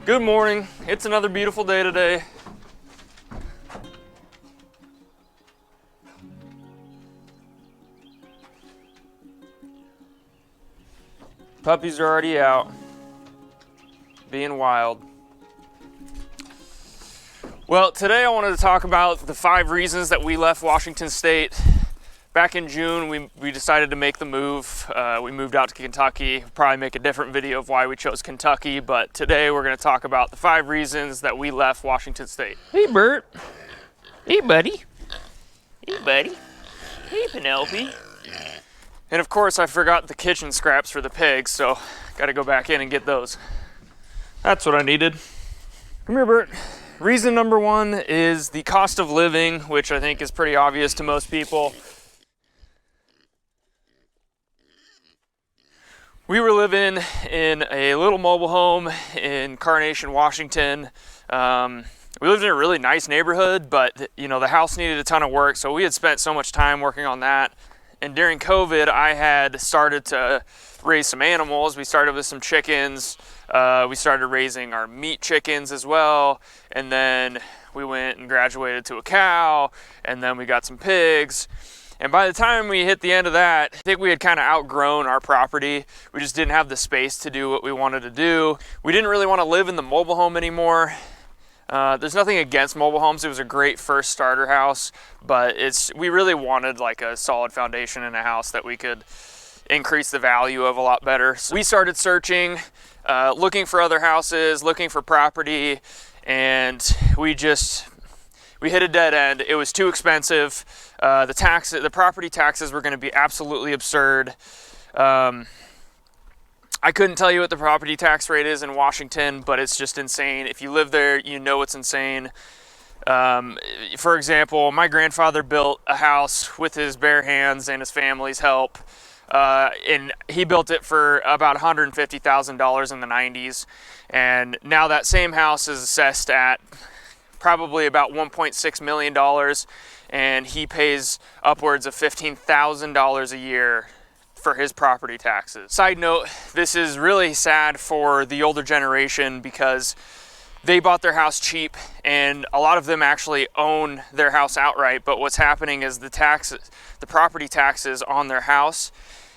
Good morning. It's another beautiful day today. Puppies are already out, being wild. Well, today I wanted to talk about the 5 reasons that we left Washington State. Back in June, we decided to make the move. We moved out to Kentucky. Probably make a different video of why we chose Kentucky, but today we're going to talk about the 5 reasons that we left Washington State. Hey, Bert. Hey, buddy. Hey, buddy. Hey, Penelope. And of course, I forgot the kitchen scraps for the pigs, so got to go back in and get those. That's what I needed. Come here, Bert. Reason number 1 is the cost of living, which I think is pretty obvious to most people. We were living in a little mobile home in Carnation, Washington. We lived in a really nice neighborhood, but the house needed a ton of work, so we had spent so much time working on that. And during COVID, I had started to raise some animals. We started with some chickens. We started raising our meat chickens as well. And then we went and graduated to a cow, and then we got some pigs. And by the time we hit the end of that, I think we had kind of outgrown our property. We just didn't have the space to do what we wanted to do. We didn't really want to live in the mobile home anymore. There's nothing against mobile homes. It was a great first starter house, but we really wanted like a solid foundation in a house that we could increase the value of a lot better. So we started searching, looking for other houses, looking for property, and we hit a dead end. It was too expensive. The property taxes were going to be absolutely absurd. I couldn't tell you what the property tax rate is in Washington, but it's just insane. If you live there, you know it's insane. For example, my grandfather built a house with his bare hands and his family's help. And he built it for about $150,000 in the 90s. And now that same house is assessed at probably about $1.6 million. And he pays upwards of $15,000 a year for his property taxes. Side note, this is really sad for the older generation because they bought their house cheap and a lot of them actually own their house outright, but what's happening is the property taxes on their house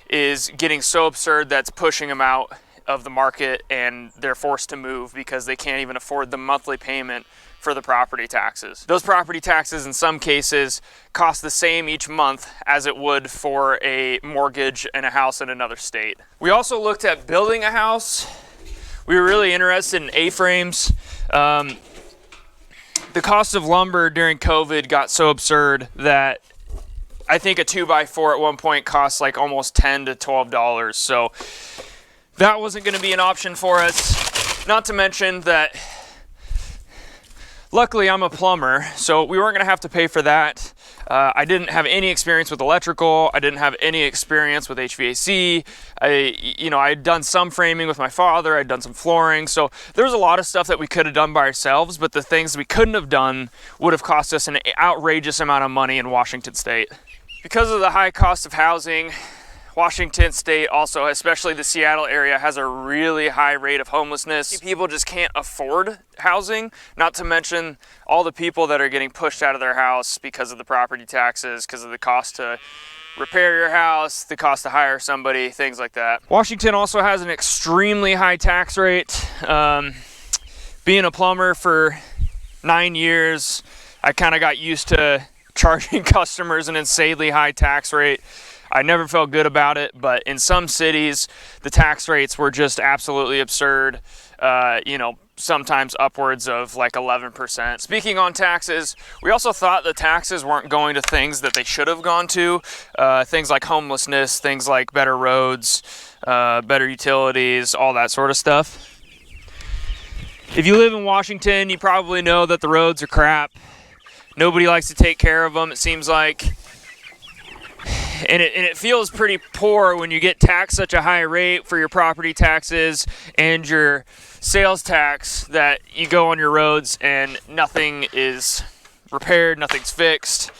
is getting so absurd that's pushing them out of the market and they're forced to move because they can't even afford the monthly payment for the property taxes. Those property taxes in some cases cost the same each month as it would for a mortgage and a house in another state. We also looked at building a house. We were really interested in A-frames. The cost of lumber during COVID got so absurd that I think a 2x4 at one point cost like almost $10 to $12. So that wasn't going to be an option for us. Not to mention that luckily I'm a plumber, so we weren't going to have to pay for that. I didn't have any experience with electrical. I didn't have any experience with HVAC. I had done some framing with my father. I'd done some flooring. So there was a lot of stuff that we could have done by ourselves, but the things we couldn't have done would have cost us an outrageous amount of money in Washington State. Because of the high cost of housing, Washington State also, especially the Seattle area, has a really high rate of homelessness. People just can't afford housing, not to mention all the people that are getting pushed out of their house because of the property taxes, because of the cost to repair your house, the cost to hire somebody, things like that. Washington also has an extremely high tax rate. Being a plumber for 9 years, I kind of got used to charging customers an insanely high tax rate. I never felt good about it, but in some cities, the tax rates were just absolutely absurd. Sometimes upwards of like 11%. Speaking on taxes, we also thought the taxes weren't going to things that they should have gone to. Things like homelessness, things like better roads, better utilities, all that sort of stuff. If you live in Washington, you probably know that the roads are crap. Nobody likes to take care of them, it seems like. And it feels pretty poor when you get taxed such a high rate for your property taxes and your sales tax that you go on your roads and nothing is repaired, nothing's fixed.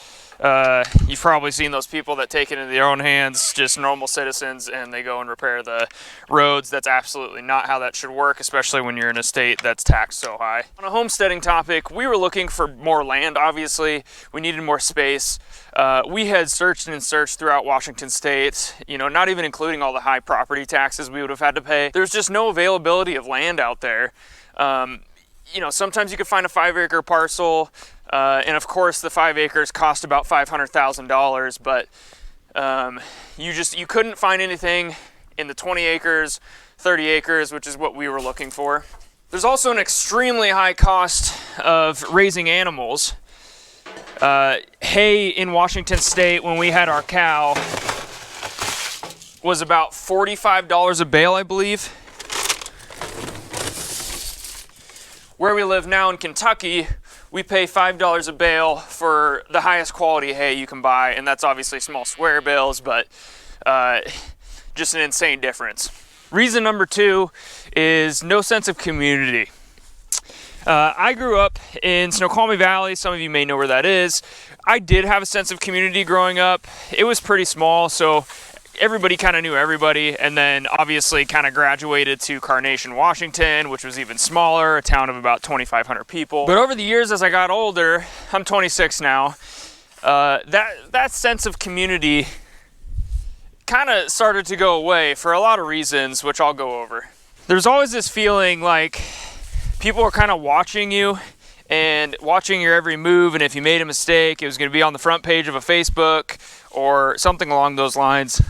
You've probably seen those people that take it into their own hands, just normal citizens, and they go and repair the roads. That's absolutely not how that should work, especially when you're in a state that's taxed so high. On a homesteading topic, we were looking for more land, obviously. We needed more space. We had searched and searched throughout Washington state, you know, not even including all the high property taxes we would have had to pay. There's just no availability of land out there. You know, sometimes you could find a 5-acre parcel, and of course the 5 acres cost about $500,000, but you couldn't find anything in the 20 acres, 30 acres, which is what we were looking for. There's also an extremely high cost of raising animals. Hay in Washington state, when we had our cow, was about $45 a bale, I believe. Where we live now in Kentucky, we pay $5 a bale for the highest quality hay you can buy, and that's obviously small square bales, but just an insane difference. Reason number 2 is no sense of community. I grew up in Snoqualmie Valley. Some of you may know where that is. I did have a sense of community growing up. It was pretty small, so everybody kind of knew everybody, and then obviously kind of graduated to Carnation, Washington, which was even smaller, a town of about 2,500 people. But over the years, as I got older, I'm 26 now, that sense of community kind of started to go away for a lot of reasons, which I'll go over. There's always this feeling like people are kind of watching you and watching your every move, and if you made a mistake, it was going to be on the front page of a Facebook or something along those lines.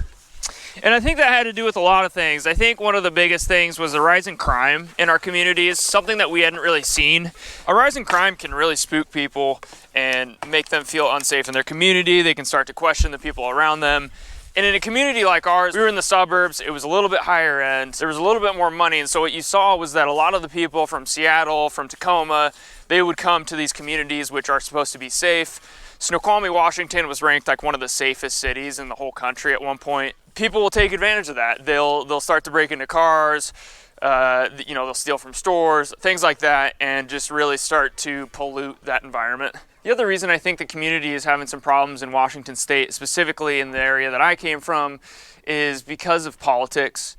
And I think that had to do with a lot of things. I think one of the biggest things was the rise in crime in our communities, something that we hadn't really seen. A rise in crime can really spook people and make them feel unsafe in their community. They can start to question the people around them. And in a community like ours, we were in the suburbs, it was a little bit higher end, there was a little bit more money, and so what you saw was that a lot of the people from Seattle, from Tacoma, they would come to these communities which are supposed to be safe. Snoqualmie, Washington was ranked like one of the safest cities in the whole country at one point. People will take advantage of that. They'll start to break into cars, you know, they'll steal from stores, things like that, and just really start to pollute that environment. The other reason I think the community is having some problems in Washington state, specifically in the area that I came from, is because of politics,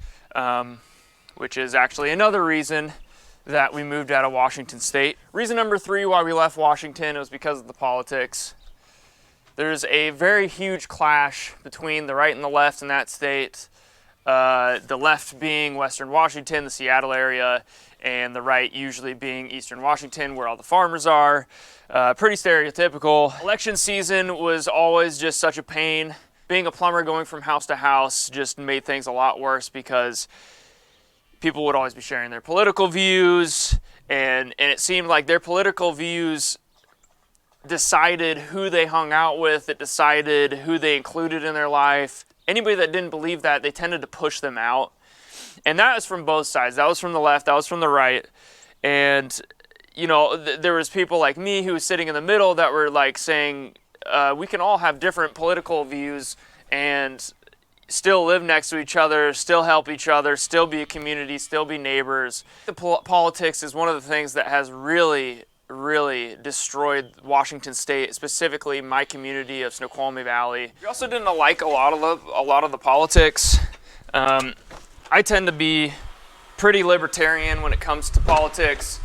which is actually another reason that we moved out of Washington state. Reason number 3 why we left Washington was because of the politics. There's a very huge clash between the right and the left in that state. The left being Western Washington, the Seattle area, and the right usually being Eastern Washington, where all the farmers are. Pretty stereotypical. Election season was always just such a pain. Being a plumber, going from house to house just made things a lot worse because people would always be sharing their political views, and it seemed like their political views decided who they hung out with, it decided who they included in their life. Anybody that didn't believe that, they tended to push them out. And that was from both sides. That was from the left, that was from the right. And, you know, there was people like me who was sitting in the middle that were like saying, we can all have different political views and still live next to each other, still help each other, still be a community, still be neighbors. The politics is one of the things that has really destroyed Washington state, specifically my community of Snoqualmie Valley. We also didn't like a lot of the politics. I tend to be pretty libertarian when it comes to politics.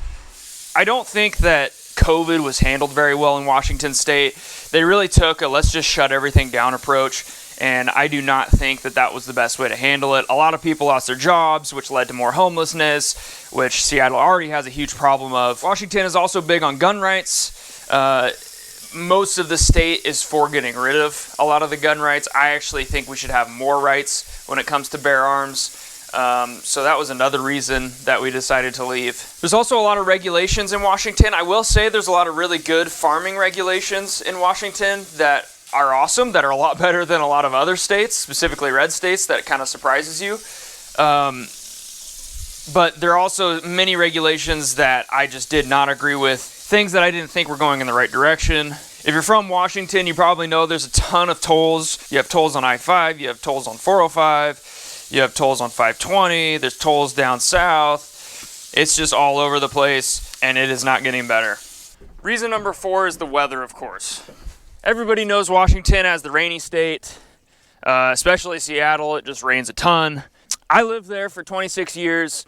I don't think that COVID was handled very well in Washington state. They really took a let's just shut everything down approach, and I do not think that that was the best way to handle it. A lot of people lost their jobs, which led to more homelessness, which Seattle already has a huge problem of. Washington is also big on gun rights. Most of the state is for getting rid of a lot of the gun rights. I actually think we should have more rights when it comes to bear arms. So that was another reason that we decided to leave. There's also a lot of regulations in Washington. I will say there's a lot of really good farming regulations in Washington that are awesome, that are a lot better than a lot of other states, specifically red states, that kind of surprises you. But there are also many regulations that I just did not agree with, things that I didn't think were going in the right direction. If you're from Washington, you probably know there's a ton of tolls. You have tolls on I-5, you have tolls on 405, you have tolls on 520, there's tolls down south. It's just all over the place, and it is not getting better. Reason number 4 is the weather, of course. Everybody knows Washington as the rainy state, especially Seattle. It just rains a ton. I lived there for 26 years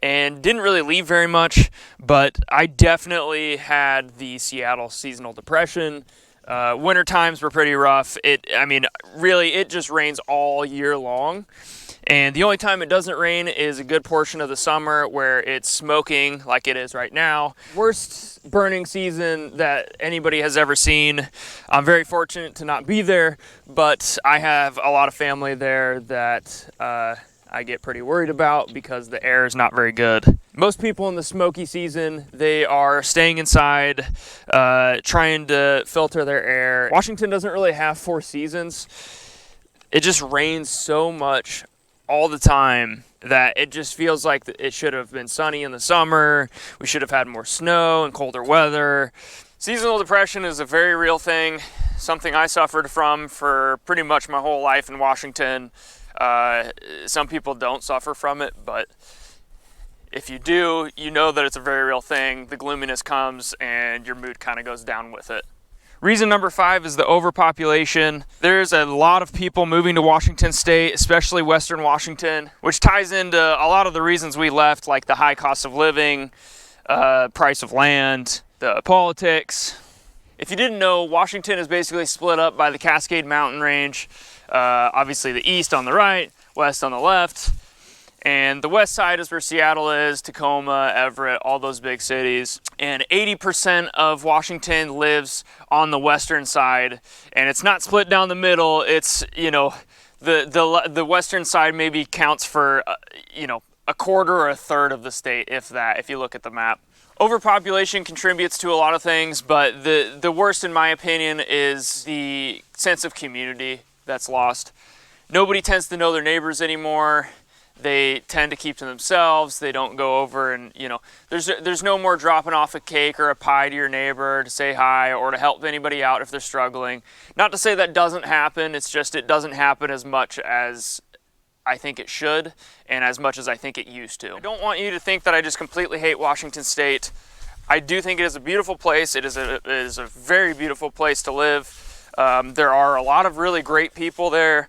and didn't really leave very much, but I definitely had the Seattle seasonal depression. Winter times were pretty rough. Really, it just rains all year long. And the only time it doesn't rain is a good portion of the summer where it's smoking like it is right now. Worst burning season that anybody has ever seen. I'm very fortunate to not be there, but I have a lot of family there that I get pretty worried about because the air is not very good. Most people in the smoky season, they are staying inside, trying to filter their air. Washington doesn't really have 4 seasons. It just rains so much all the time that it just feels like it should have been sunny in the summer. We should have had more snow and colder weather. Seasonal depression is a very real thing, something I suffered from for pretty much my whole life in Washington. Some people don't suffer from it, but if you do, you know that it's a very real thing. The gloominess comes and your mood kind of goes down with it. Reason number 5 is the overpopulation. There's a lot of people moving to Washington State, especially Western Washington, which ties into a lot of the reasons we left, like the high cost of living, price of land, the politics. If you didn't know, Washington is basically split up by the Cascade Mountain Range. Obviously the east on the right, west on the left. And the west side is where Seattle is, Tacoma, Everett, all those big cities. And 80% of Washington lives on the western side. And it's not split down the middle. It's, the western side maybe counts for, a quarter or a third of the state, if that, if you look at the map. Overpopulation contributes to a lot of things, but the worst, in my opinion, is the sense of community that's lost. Nobody tends to know their neighbors anymore. They tend to keep to themselves. They don't go over and, there's no more dropping off a cake or a pie to your neighbor to say hi or to help anybody out if they're struggling. Not to say that doesn't happen. It's just it doesn't happen as much as I think it should and as much as I think it used to. I don't want you to think that I just completely hate Washington State. I do think it is a beautiful place. It is a very beautiful place to live. There are a lot of really great people there.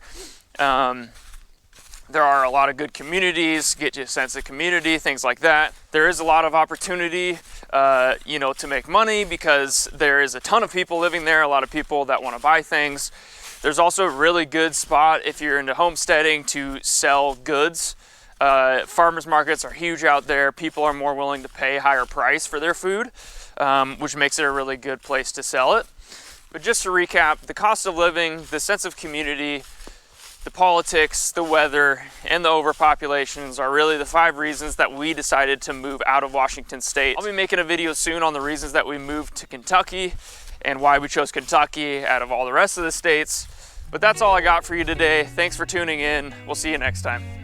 There are a lot of good communities, get you a sense of community, things like that. There is a lot of opportunity, to make money because there is a ton of people living there, a lot of people that want to buy things. There's also a really good spot if you're into homesteading to sell goods. Farmers markets are huge out there. People are more willing to pay a higher price for their food, which makes it a really good place to sell it. But just to recap, the cost of living, the sense of community, the politics, the weather, and the overpopulations are really the 5 reasons that we decided to move out of Washington State. I'll be making a video soon on the reasons that we moved to Kentucky and why we chose Kentucky out of all the rest of the states. But that's all I got for you today. Thanks for tuning in. We'll see you next time.